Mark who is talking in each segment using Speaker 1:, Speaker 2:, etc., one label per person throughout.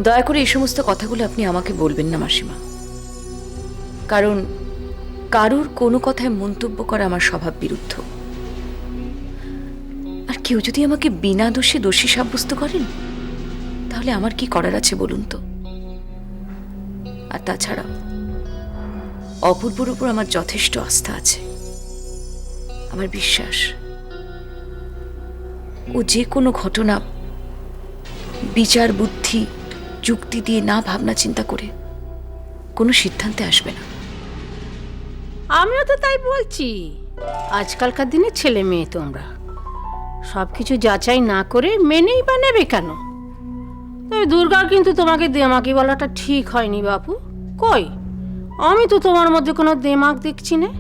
Speaker 1: দয়া করে এই সমস্ত কথাগুলো আপনি আমাকে বলবেন না মাসিমা, কারণ কারুর কোনো কথায় মন্তব্য করা আমার স্বভাব বিরুদ্ধ। আর কেউ যদি আমাকে বিনা দোষে দোষী সাব্যস্ত করেন, তাহলে আমার কি করার আছে বলুন তো? আর তাছাড়া অপূর্বর উপর আমার যথেষ্ট আস্থা আছে। আমার বিশ্বাস ও যে কোনো ঘটনা বিচার বুদ্ধি যুক্তি দিয়ে না ভাবনা চিন্তা করে কোনো সিদ্ধান্তে আসবে না।
Speaker 2: আমিও তো তাই বলছি। আজকালকার দিনে ছেলে মেয়ে তোমরা সবকিছু যাচাই না করে মেনেই বা নেবে কেন? তবে দুর্গার কিন্তু তোমাকে দেমাকি বলাটা ঠিক হয়নি বাপু। কই, আমি তো তোমার মধ্যে কোনো দেমাক দেখছি না।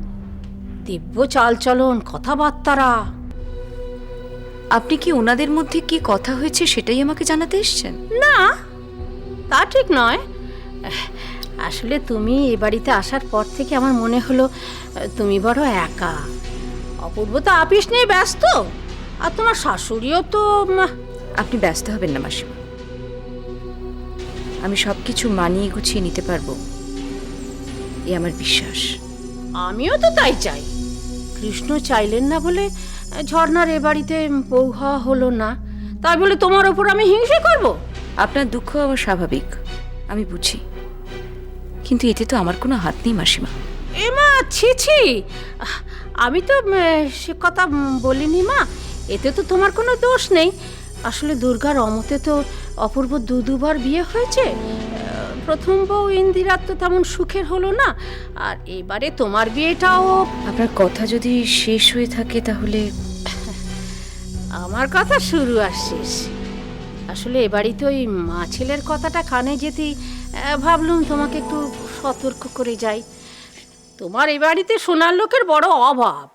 Speaker 2: দিব্য চালচলন, কথাবার্তারা।
Speaker 1: আপনি কি ওনাদের মধ্যে কি কথা হয়েছে সেটাই আমাকে জানাতে এসেছেন?
Speaker 2: না, তা ঠিক নয়। আসলে তুমি এ বাড়িতে আসার পর থেকে আমার মনে হলো তুমি বড় একা। অপূর্ব তো আপিস নিয়ে ব্যস্ত, আর তোমার শাশুড়িও তো।
Speaker 1: আপনি ব্যস্ত হবেন না মাসিমা, আমি সবকিছু মানিয়ে গুছিয়ে নিতে পারবো, এ আমার বিশ্বাস।
Speaker 2: আমিও তো তাই চাই। কৃষ্ণ চাইলেন না বলে ঝর্ণার এ বাড়িতে বউ হওয়া হলো না, তাই বলে তোমার ওপর আমি হিংসে করব?
Speaker 1: আপনার দুঃখ আবার স্বাভাবিক, আমি বুঝি, কিন্তু এতে তো আমার কোনো হাত নেই মাসিমা।
Speaker 2: এমা ছি ছি, আমি তো সে কথা বলিনি মা। এতে তো তোমার কোনো দোষ নেই। আসলে দুর্গার অমতে তো অপূর্ব দুবার বিয়ে হয়েছে। প্রথম বউ ইন্দিরার তো তেমন সুখের হলো না, আর এবারে তোমার বিয়েটাও।
Speaker 1: আপনার কথা যদি শেষ হয়ে থাকে তাহলে।
Speaker 2: আমার কথা শুরু আর শেষ। আসলে এ বাড়িতে ওই মা ছেলের কথাটা কানে যেতেই ভাবলুম তোমাকে একটু সতর্ক করে যাই। তোমার এ বাড়িতে শোনার লোকের বড় অভাব।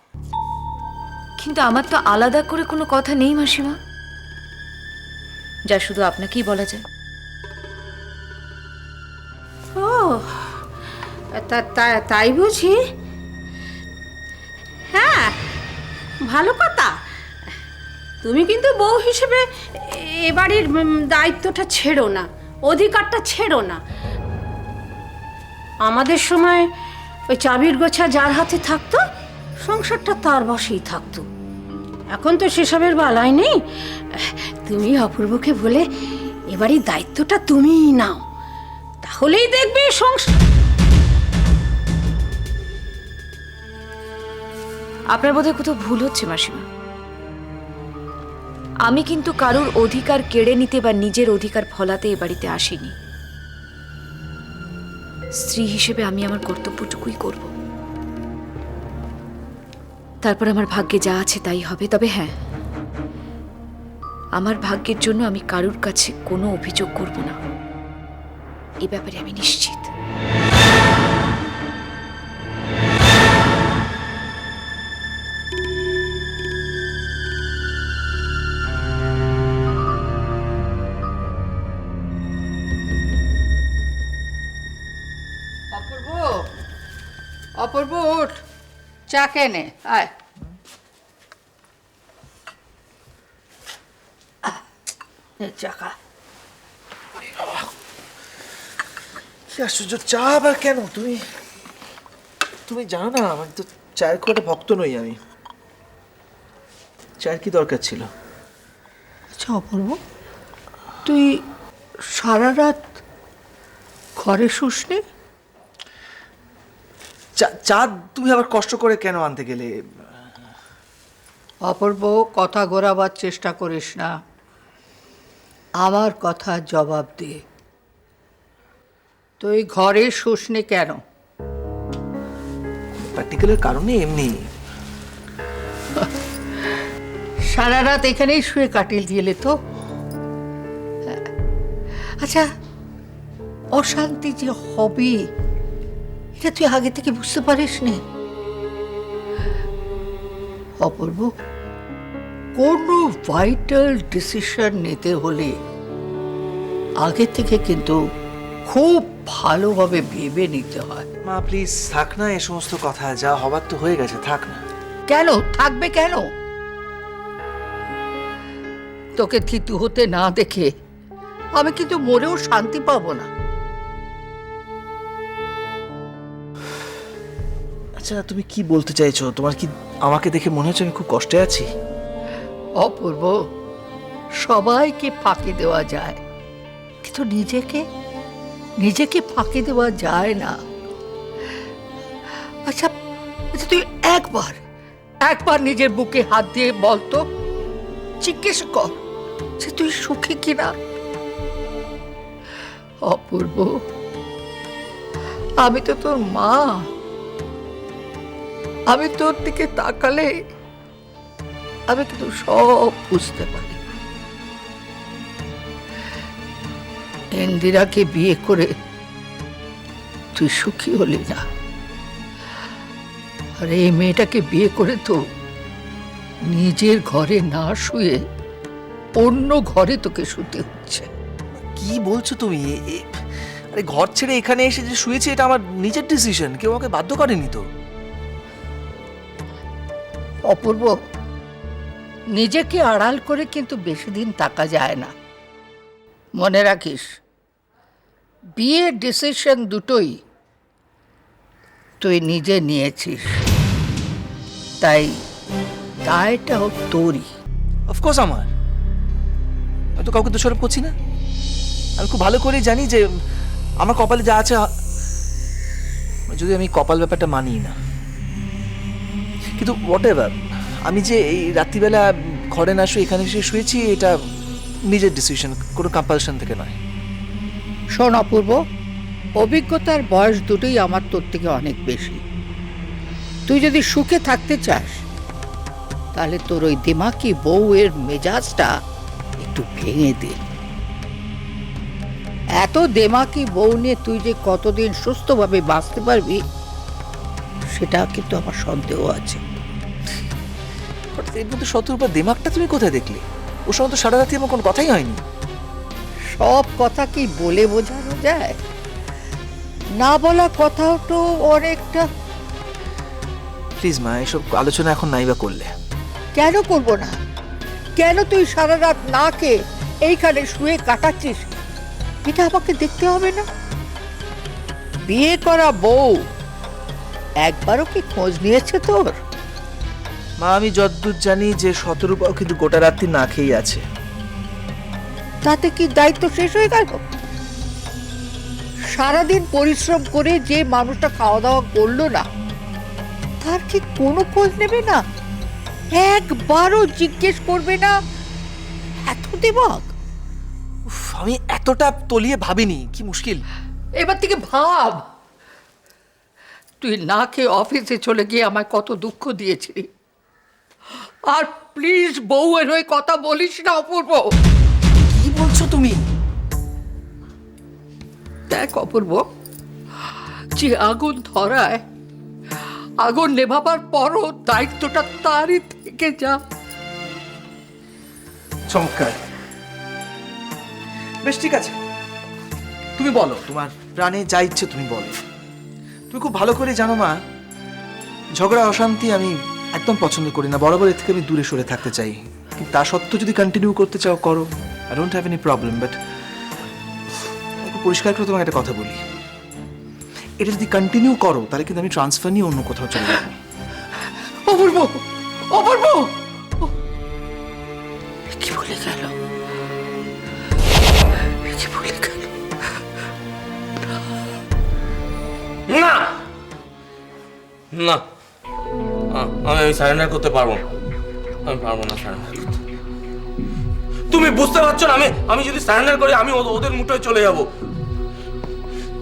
Speaker 1: কিন্তু আমার তো আলাদা করে কোনো কথা নেই মাসিমা, যা শুধু আপনাকেই বলা যায়।
Speaker 2: ও তাই বুঝি? হ্যাঁ, ভালো কথা। তুমি কিন্তু বউ হিসেবে এ বাড়ির দায়িত্বটা ছেড়ো না, অধিকারটা ছেড়ো না। আমাদের সময় ওই চাবির গোছা যার হাতে থাকতো, সংসারটা তার বশেই থাকতো। এখন তো সেসবের বালাই নেই। তুমি অপূর্বকে বলে এবারই দায়িত্বটা তুমিই নাও, তাহলেই দেখবে সংসার।
Speaker 1: আপনার বোধহয় কোথাও ভুল হচ্ছে মাসিমা। আমি কিন্তু কারোর অধিকার কেড়ে নিতে বা নিজের অধিকার ফলাতে এ বাড়িতে আসিনি। স্ত্রী হিসেবে আমি আমার কর্তব্যটুকুই করব, তারপর আমার ভাগ্যে যা আছে তাই হবে। তবে হ্যাঁ, আমার ভাগ্যের জন্য আমি কারুর কাছে কোনো অভিযোগ করব না, এ ব্যাপারে আমি নিশ্চিত।
Speaker 3: অপূর্ব, অপূর্ব উঠ, চা কেনে আয়। চাকা
Speaker 4: কি আশ্চর্য, চা আবার কেন? তুমি তুমি জানো না আমি তো চায়ের খুব একটা ভক্ত নই। আমি চায়ের কি দরকার ছিল?
Speaker 3: আচ্ছা অপূর্ব, তুই সারা রাত ঘরে শুসনি?
Speaker 4: চা তুমি আবার কষ্ট করে কেন আনতে গেলে?
Speaker 3: অপূর্ব, কথা ঘোরাবার চেষ্টা করিস না, আমার কথার জবাব দে। তুই ঘরে শুসনি কেন?
Speaker 4: প্র্যাকটিক্যালের কারণে এমনি।
Speaker 3: সারা রাত এখানেই শুয়ে কাটিয়ে দিলে তো। আচ্ছা, অশান্তি যে হবে এটা তুই আগে থেকে বুঝতে পারিস নি? অপূর্ব, কোনো ভাইটাল ডিসিশন নিতে হলে আগে থেকে কিন্তু খুব ভালোভাবে ভেবে নিতে হয়।
Speaker 4: মা প্লিজ থাক না এ সমস্ত কথা, যা হবার তো হয়ে গেছে, থাক না।
Speaker 3: কেন থাকবে? কেন তোকে থিতু হতে না দেখে আমি কিন্তু মরেও শান্তি পাবো না।
Speaker 4: আচ্ছা তুমি কি বলতে চাইছো? তোমার কি আমাকে দেখে মনে হচ্ছে আমি খুব কষ্টে আছি?
Speaker 3: অপূর্ব, সবাইকে ফাঁকি দেওয়া যায়, কিন্তু নিজেকে নিজেকে ফাঁকি দেওয়া যায় না। আচ্ছা আচ্ছা, তুই একবার নিজের বুকে হাত দিয়ে বলতো, জিজ্ঞেস কর যে তুই সুখী কিনা। অপূর্ব, আমি তো তোর মা, আমি তোর দিকে তাকালে আমি কিন্তু সব বুঝতে পারি। ইন্দিরাকে বিয়ে করে তুই সুখী হলি না, আর এই মেয়েটাকে বিয়ে করে তো নিজের ঘরে না শুয়ে অন্য ঘরে তোকে শুতে হচ্ছে।
Speaker 4: কি বলছো তুমি? আরে ঘর ছেড়ে এখানে এসে যে শুয়েছি এটা আমার নিজের ডিসিশন, কেউ আমাকে বাধ্য করেনি তো।
Speaker 3: অপূর্ব, নিজেকে আড়াল করে কিন্তু বেশি দিন থাকা যায় না। মনে রাখিস, বিয়ের ডিসিশন দুটোই তুই নিজে নিয়েছিস, তাই দায়টাও তোরই।
Speaker 4: অফকোর্স আমার, আমি তো কাউকে দোষারোপ করছি না। আমি খুব ভালো করে জানি যে আমার কপালে যা আছে, যদি আমি কপাল ব্যাপারটা মানি না, কিন্তু হোয়াট এভার, আমি যে এই রাত্রিবেলা ঘরে না শুয়ে এখানে এসে শুয়েছি এটা নিজের ডিসিশন, কোনো কম্পালশন থেকে নয়।
Speaker 3: শোন অপূর্ব, অভিজ্ঞতার বয়স দুটোই আমার তোর থেকে অনেক বেশি। তুই যদি সুখে থাকতে চাস তাহলে তোর ওই দিমাকি বউয়ের মেজাজটা একটু ভেঙে দে। এত দেমাকি বউ নিয়ে তুই যে কতদিন সুস্থভাবে বাঁচতে পারবি সেটা কিন্তু আমার সন্দেহ আছে।
Speaker 4: এর মধ্যে শত্রুর দিমাগটা তুমি কোথায় দেখলে? ওর সঙ্গে তো সারা রাতি আমার কোনো কথাই হয়নি।
Speaker 3: সব কথা কি বলে বোঝানো যায়? না বলা কথাও তো অনেকটা।
Speaker 4: প্লিজ মা, এসব আলোচনা এখন নাই বা করলে।
Speaker 3: কেন করব না? কেন তুই সারা রাত না খেয়ে এইখানে শুয়ে কাটাচ্ছিস এটা আমাকে দেখতে হবে না? বিয়ে করা বউ একবারও কি খোঁজ নিয়েছে তোর?
Speaker 4: মা, আমি যতদূর জানি যে শতরূপাও কিন্তু গোটা রাত্রি না খেয়েই আছে।
Speaker 3: তাতে কি দায়িত্ব শেষ হয়ে গেল? সারাদিন পরিশ্রম করে যে মানুষটা খাওয়া দাওয়া করলো না তার কি কোনো খোঁজ নেবে না? একবারও জিজ্ঞেস করবে না? এত দিমাগ!
Speaker 4: উফ, আমি এতটা তলিয়ে ভাবিনি, কি মুশকিল।
Speaker 3: এবার থেকে ভাব, তুই না খেয়ে অফিসে চলে গিয়ে আমায় কত দুঃখ দিয়েছিলি। আর প্লিজ বউয়ের হয়ে কথা বলিস না অপূর্ব।
Speaker 4: কি বলছো তুমি?
Speaker 3: দেখ অপূর্ব, যে আগুন ধরায়, আগুন নেভাবার পরও দায়িত্বটা তারই থেকে যা।
Speaker 4: চমৎকার, বেশ ঠিক আছে, তুমি বলো, তোমার প্রাণে যা ইচ্ছে তুমি বলো। তুমি খুব ভালো করে জানো মা, ঝগড়া অশান্তি আমি একদম পছন্দ করি না, বরাবর এর থেকে আমি দূরে সরে থাকতে চাই। কিন্তু তা সত্ত্বেও যদি কন্টিনিউ করতে চাও করো, I don't have any problem. But পরিষ্কার করে তোমাকে একটা কথা বলি, এটা যদি কন্টিনিউ করো তাহলে কিন্তু আমি ট্রান্সফার নিয়ে অন্য কোথাও চলে যাবো।
Speaker 3: অপূর্ব, অপূর্ব কি বলে গেল? কি বলে গেল?
Speaker 5: না না, আমি সারেন্ডার করতে পারবো না। আমি পারবো না সারেন্ডার করতে। তুমি বুঝতে পারছো না, আমি যদি সারেন্ডার করি আমি ওদের মুঠোয় চলে যাব।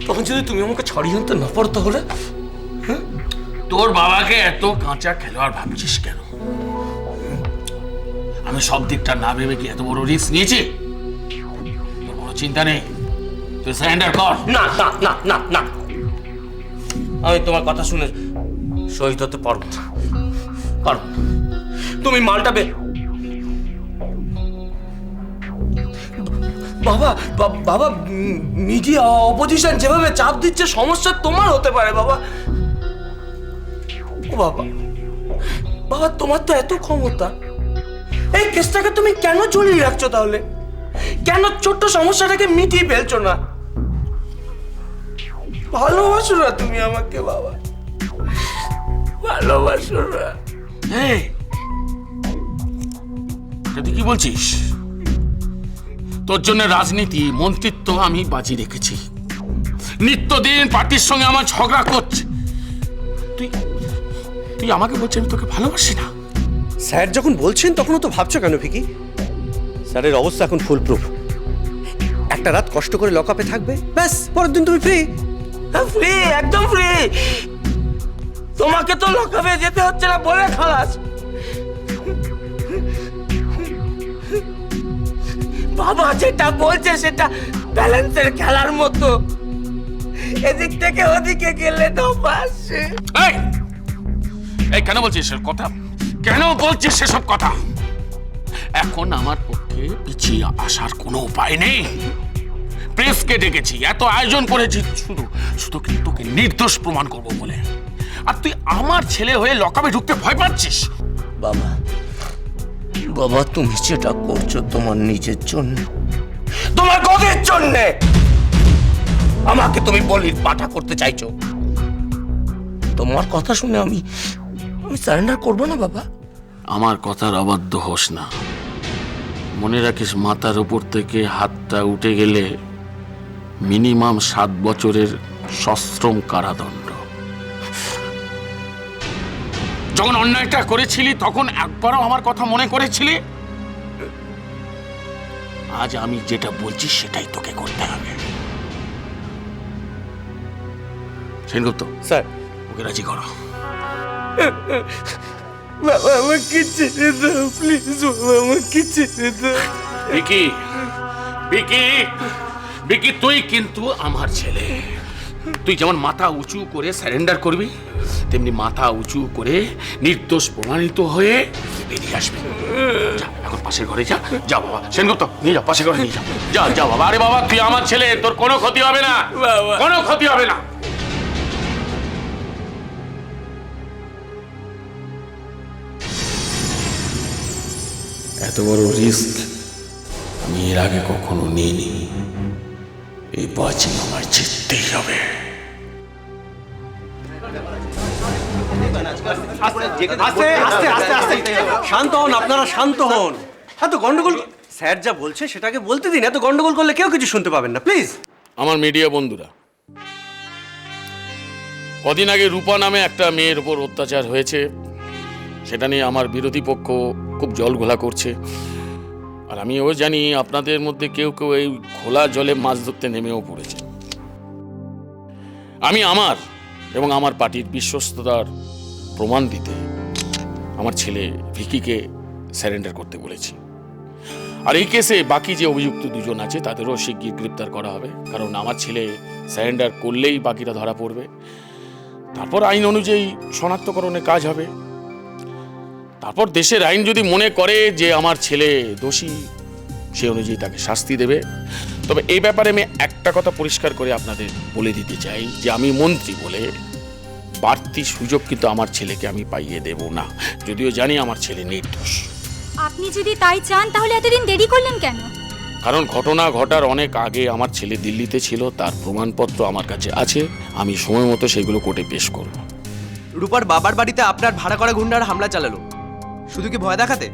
Speaker 5: তখন যদি তুমি আমাকে ছাড়িয়ে আনতে না পারো তাহলে? তোর বাবাকে এত কাঁচা খেলোয়াড় ভাবছিস কেন? আমি সব দিকটা না ভেবে কি এত বড় রিস্ক নিয়েছি? তোর বড় চিন্তা নেই, তুই সারেন্ডার কর। না না না না না, আমি তোমার কথা শুনে শহীদ হতে পারবো না, পারবো না। তুমি মালটা বাবা বাবা, মিডিয়া অপোজিশন যেভাবে চাপ দিচ্ছে সমস্যা তোমার হতে পারে বাবা। ও বাবা, বাবা তোমার তো এত ক্ষমতা, এই কেসটাকে তুমি কেন ঝুলিয়ে রাখছো তাহলে? কেন ছোট্ট সমস্যাটাকে মিটিয়ে ফেলছো না? ভালোবাসো না তুমি আমাকে বাবা, ভালোবাসো না?
Speaker 6: এই, এটা তুই কি বলছিস? তোর জন্য রাজনীতি মন্ত্রিত্ব আমি বাজি রেখেছি। নিত্যদিন পার্টির সঙ্গে আমার ঝগড়া করছে, তুই তুই আমাকে বলছিস আমি তোকে ভালোবাসি না?
Speaker 7: স্যার যখন বলছেন তখনও তো ভাবছো কেন ভিকি? স্যারের অবস্থা এখন ফুল প্রুফ। একটা রাত কষ্ট করে লকআপে থাকবে, ব্যাস পরের দিন তুমি ফ্রি।
Speaker 5: ফ্রি, একদম ফ্রি। তোমাকে তো লকআপে যেতে হচ্ছে না বলে খালাস। বাবা যেটা বলছে সেটা ব্যালেন্সের খেলার মতো, এদিক থেকে ওদিকে গেলে তো পারছে।
Speaker 6: এই এই কেন বলছিস এসব কথা? কেন বলছিস সেসব কথা? এখন আমার পক্ষে পিছিয়ে আসার কোনো উপায় নেই। প্রেসকে ডেকেছি, এত আয়োজন করেছি শুধু শুধু কি তোকে নির্দোষ প্রমাণ করব বলে। আর তুই আমার ছেলে হয়ে লকআপে ঢুকতে ভয় পাচ্ছিস?
Speaker 5: বাবা, বাবা তুমি যেটা করছো তোমার নিজের জন্য, তোমার গদের জন্য। আমাকে তুমি বলির পাঠা করতে চাইছো। তোমার কথা শুনে আমি সারেন্ডার করবো না বাবা।
Speaker 6: আমার কথার অবাধ্য হোস না। মনে রাখিস, মাথার উপর থেকে হাতটা উঠে গেলে মিনিমাম 7 বছরের সশ্রম কারাদণ্ড। যখন অন্যায়টা করেছিলি তখন একবারও আমার কথা মনে করেছিলি? আজ আমি যেটা বলছি সেটাই তোকে করতে হবে। সেনগুপ্ত,
Speaker 7: স্যার
Speaker 6: ওকে রাজি করো।
Speaker 5: বাবা আমাকে ছেড়ে দাও প্লিজ, বাবা আমাকে ছেড়ে দাও।
Speaker 6: বিকি, বিকি, বিকি, তুই কিন্তু আমার ছেলে। তুই যেমন মাথা উঁচু করে সারেন্ডার করবি, তেমনি মাথা উঁচু করে নির্দোষ প্রমাণিত হয়ে বেরিয়ে আসবি। যা, এখন পাশের ঘরে যা। যা বাবা, সেনগুপ্ত নিয়ে যা, পাশের ঘরে নিয়ে যা। যা যা বাবা। আরে বাবা, তুই আমার ছেলে, তোর কোনো ক্ষতি হবে না, কোনো ক্ষতি হবে না। এত বড় রিস্ক আমি এর আগে কখনো নিইনি। এই বাজি আমার জিততেই হবে।
Speaker 7: আস্তে আস্তে আস্তে আস্তে শান্ত হন, আপনারা শান্ত হন। এত গন্ডগোল, স্যার যা বলছে সেটাকে বলতে দিন। এত গন্ডগোল করলে কেউ কিছু শুনতে পাবেন না, প্লিজ।
Speaker 6: আমার মিডিয়া বন্ধুরা, কদিন আগে রূপা নামে একটা মেয়ের উপর অত্যাচার হয়েছে, সেটা নিয়ে আমার বিরোধী পক্ষ খুব জলঘোলা করছে। আর আমিও জানি আপনাদের মধ্যে কেউ কেউ এই খোলা জলে মাছ ধরতে নেমেও পড়েছে। আমি আমার এবং আমার পার্টির বিশ্বস্ততার প্রমাণ দিতে আমার ছেলে ভিকিকে সারেন্ডার করতে বলেছি। আর এই কেসে বাকি যে অভিযুক্ত দুজন আছে তাদেরও শিগগির গ্রেপ্তার করা হবে, কারণ আমার ছেলে সারেন্ডার করলেই বাকিরা ধরা পড়বে। তারপর আইন অনুযায়ী শনাক্তকরণের কাজ হবে। তারপর দেশের আইন যদি মনে করে যে আমার ছেলে দোষী, সে অনুযায়ী তাকে শাস্তি দেবে। তবে এই ব্যাপারে আমি একটা কথা পরিষ্কার করে আপনাদের বলে দিতে চাই যে আমি মন্ত্রী বলে বাড়তি সুযোগ কিন্তু আমার ছেলেকে আমি পাইয়ে দেব না, যদিও জানি আমার ছেলে নির্দোষ।
Speaker 8: আপনি যদি তাই চান তাহলে এতদিন দেরি করলেন কেন?
Speaker 6: কারণ ঘটনা ঘটার অনেক আগে আমার ছেলে দিল্লিতে ছিল, তার প্রমাণপত্র আমার কাছে আছে। আমি সময় মতো সেগুলো কোর্টে পেশ করব।
Speaker 9: রূপার বাবার বাড়িতে আপনার ভাড়া করা গুন্ডারা হামলা চালালো, শুধু কি ভয় দেখাতে?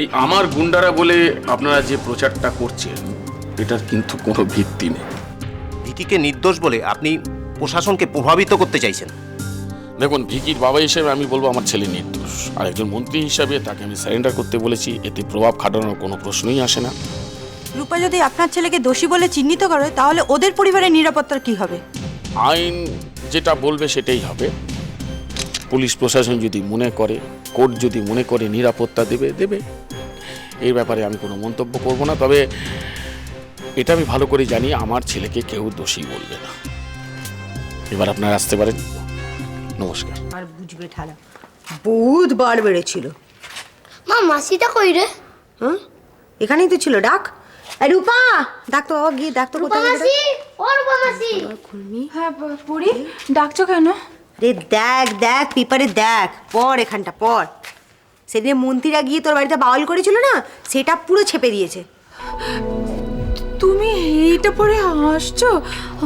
Speaker 6: এই আমার গুন্ডারা বলে আপনারা যে প্রচারটা করছেন এটার কিন্তু কোনো ভিত্তি নেই।
Speaker 10: ভিকিকে নির্দোষ বলে আপনি প্রশাসনকে প্রভাবিত করতে চাইছেন।
Speaker 6: দেখুন, ভিকির বাবা হিসেবে আমি বলবো আমার ছেলে নির্দোষ, আর একজন মন্ত্রী হিসাবে তাকে আমি সারেন্ডার করতে বলেছি। এতে প্রভাব খাটানোর কোনো প্রশ্নই আসে না।
Speaker 11: রূপা যদি আপনার ছেলেকে দোষী বলে চিহ্নিত করে তাহলে ওদের পরিবারের নিরাপত্তার কি হবে?
Speaker 6: আইন যেটা বলবে সেটাই হবে। পুলিশ প্রশাসন যদি মনে করে, কোর্ট যদি মনে করে নিরাপত্তা দেবে দেবে। এই ব্যাপারে আমি কোনো মন্তব্য করব না। তবে এটা আমি ভালো করে জানি আমার ছেলেকে কেউ দোষী বলবে না। এবার আপনারা আসতে পারেন। নমস্কার।
Speaker 11: আর বুঝবে ঠালা, বহুত বার বেড়েছিল।
Speaker 8: মা মাসিটা কই রে?
Speaker 11: হ্যাঁ, এখানেই তো ছিল। ডাক, এই রূপা ডাক তো বাবা, গিয়ে ডাক তো কোথায় গেল?
Speaker 8: ও রূপা মাসি।
Speaker 2: হ্যাঁ পুরি, ডাকছো কেন?
Speaker 11: রে দেখ দেখ পেপারে দেখ, পড় এখানটা পড়। সেদিন মন্ত্রীরা গিয়ে তোর বাড়িতে বাউল করেছিল না, সেটা পুরো ছেপে দিয়েছে।
Speaker 12: তুমি এইটা পরে আসছো?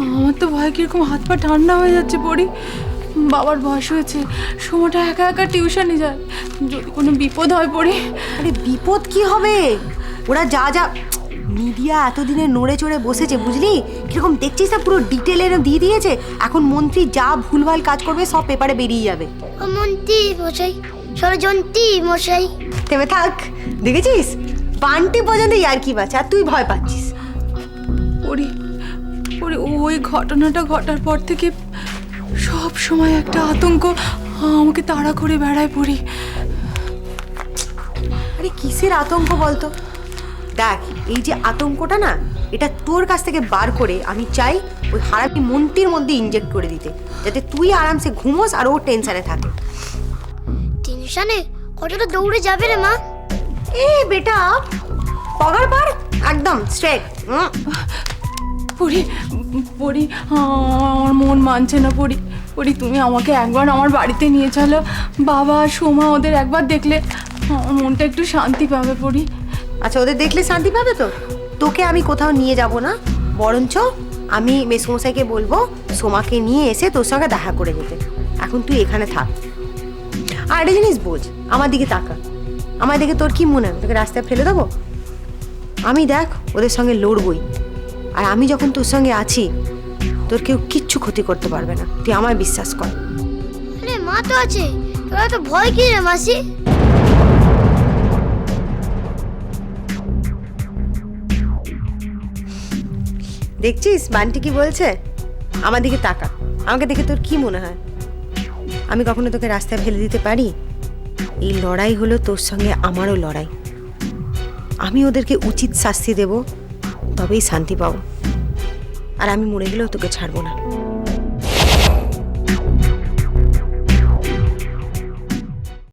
Speaker 12: আমার তো ভয় কিরকম হাত পা ঠান্ডা হয়ে যাচ্ছে পড়ি। বাবার বয়স হয়েছে, সময়টা একা একা টিউশনে যায়, যদি কোনো বিপদ হয় পড়ি।
Speaker 11: আরে বিপদ কি হবে? ওরা যা যা মিডিয়া এতদিনে নড়ে চড়ে বসেছে বুঝলি, কিরকম দেখছিস না, পুরো ডিটেলে দিয়ে দিয়েছে। এখন মন্ত্রী যা ভুলভাল কাজ করবে সব পেপারে বেরিয়ে যাবে।
Speaker 8: মন্ত্রী মশাই, ষড়যন্ত্রী মশাই।
Speaker 11: থেমে থাক, দেখেছিস বান্টি পর্যন্ত ইয়ার্কি বাচ্চা, আর তুই ভয় পাচ্ছিস।
Speaker 12: পড়ি পড়ি ওই ঘটনাটা ঘটার পর থেকে সব সময় একটা আতঙ্ক আমাকে তাড়া করে বেড়ায় পড়ি।
Speaker 11: আরে কিসের আতঙ্ক বলতো? দেখ, এই যে আতঙ্কটা না, এটা তোর কাছ থেকে বার করে আমি চাই ওই হারামি মন্ত্রীর মধ্যে ইনজেক্ট করে দিতে, যাতে তুই আরামসে ঘুমোস আর ও টেনশনে থাকে।
Speaker 8: টেনশনে কতটা দৌড়ে যাবে রে মা?
Speaker 11: এ বেটা, পগার পার একদম স্ট্রেট।
Speaker 12: পড়ি পড়ি আমার মন মানছে না পড়ি। পড়ি তুমি আমাকে একবার আমার বাড়িতে নিয়ে চলো, বাবা সোমা ওদের একবার দেখলে আমার মনটা একটু শান্তি পাবে পড়ি।
Speaker 11: আচ্ছা, ওদের দেখলে শান্তি পাবে তো? তোকে আমি কোথাও নিয়ে যাব না, বরঞ্চ আমি মেসমশাইকে বলবো সোমাকে নিয়ে এসে তোর সঙ্গে দেখা করে যেতে। এখন তুই এখানে থাক। আর একটা জিনিস বোঝ, আমার দিকে তাকা। আমার দিকে তোর কি মনে হয় তোকে রাস্তায় ফেলে দেবো? আমি দেখ ওদের সঙ্গে লড়বই, আর আমি যখন তোর সঙ্গে আছি তোর কেউ কিচ্ছু ক্ষতি করতে পারবে না, তুই আমায় বিশ্বাস কর।
Speaker 8: আরে মা তো আছে, তোরা তো ভয় কি রে মাসি?
Speaker 11: দেখছিস বান্টি কি বলছে? আমার দিকে তাকা, আমাকে দেখে তোর কি মনে হয় আমি কখনো তোকে রাস্তায় ফেলে দিতে পারি? এই লড়াই হলো তোর সঙ্গে আমারও লড়াই। আমি ওদেরকে উচিত শাস্তি দেব, তবেই শান্তি পাবো। আর আমি মরে গেলেও তোকে ছাড়বো না।